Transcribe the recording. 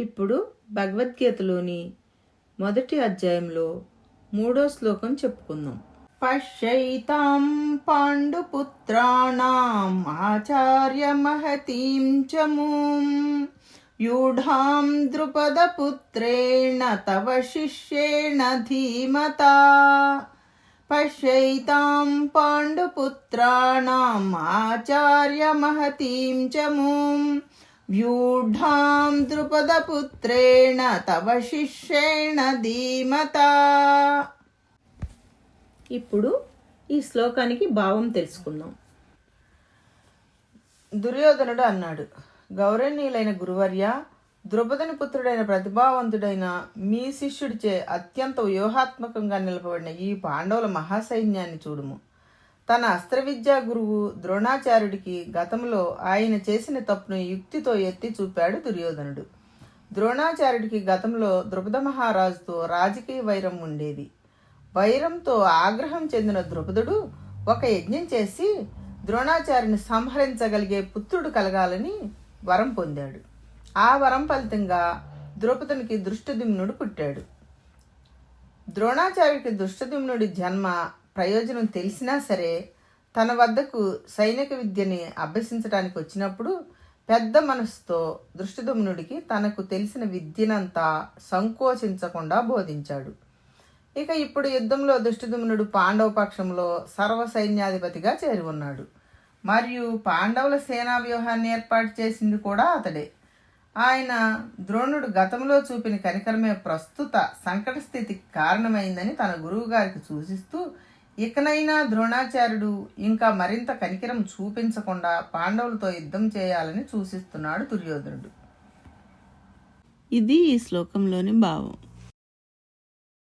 ఇప్పుడు భగవద్గీతలోని మొదటి అధ్యాయంలో 3వ శ్లోకం చెప్పుకుందాం. పశ్యైతాం పాండుపుత్రాణం ఆచార్య మహతీం చమూం యూఢాం ద్రుపదపుత్రేణ తవ శిష్యేణ ధీమతా. పశ్యైతాం పాండుపుత్రాణం ఆచార్య మహతీం చమూం వ్యూఢాం ద్రుపదపుత్రేణ తవ శిష్యేణ ధీమతా. ఇప్పుడు ఈ శ్లోకానికి భావం తెలుసుకుందాం. దుర్యోధనుడు అన్నాడు, గౌరవనీయులైన గురువర్య, ద్రుపదుని పుత్రుడైన ప్రతిభావంతుడైన మీ శిష్యుడిచే అత్యంత వ్యూహాత్మకంగా నిలపబడిన ఈ పాండవుల మహాసైన్యాన్ని చూడుము. తన అస్త్రవిద్యా గురువు ద్రోణాచార్యుడికి గతంలో ఆయన చేసిన తప్పును యుక్తితో ఎత్తి చూపాడు దుర్యోధనుడు. ద్రోణాచార్యుడికి గతంలో ద్రుపద మహారాజుతో రాజకీయ వైరం ఉండేది. వైరంతో ఆగ్రహం చెందిన ద్రుపదుడు ఒక యజ్ఞం చేసి ద్రోణాచార్యుని సంహరించగలిగే పుత్రుడు కలగాలని వరం పొందాడు. ఆ వరం ఫలితంగా ద్రౌపదునికి దృష్టద్యుమ్నుడు పుట్టాడు. ద్రోణాచార్యుడికి దృష్టద్యుమ్నుడి జన్మ ప్రయోజనం తెలిసినా సరే తన వద్దకు సైనిక విద్యని అభ్యసించడానికి వచ్చినప్పుడు పెద్ద మనసుతో దృష్టద్యుమ్నుడికి తనకు తెలిసిన విద్యనంతా సంకోచించకుండా బోధించాడు. ఇక ఇప్పుడు యుద్ధంలో దృష్టద్యుమ్నుడు పాండవ పక్షంలో సర్వ సైన్యాధిపతిగా చేరి ఉన్నాడు. మరియు పాండవుల సేనా వ్యూహాన్ని ఏర్పాటు చేసింది కూడా అతడే. ఆయన ద్రోణుడు గతంలో చూపిన కనికరమే ప్రస్తుత సంకట స్థితికి కారణమైందని తన గురువు గారికి సూచిస్తూ ఇకనైనా ద్రోణాచార్యుడు ఇంకా మరింత కనికరం చూపించకుండా పాండవులతో యుద్ధం చేయాలని సూచిస్తున్నాడు దుర్యోధనుడు. ఇది ఈ శ్లోకంలోని భావం.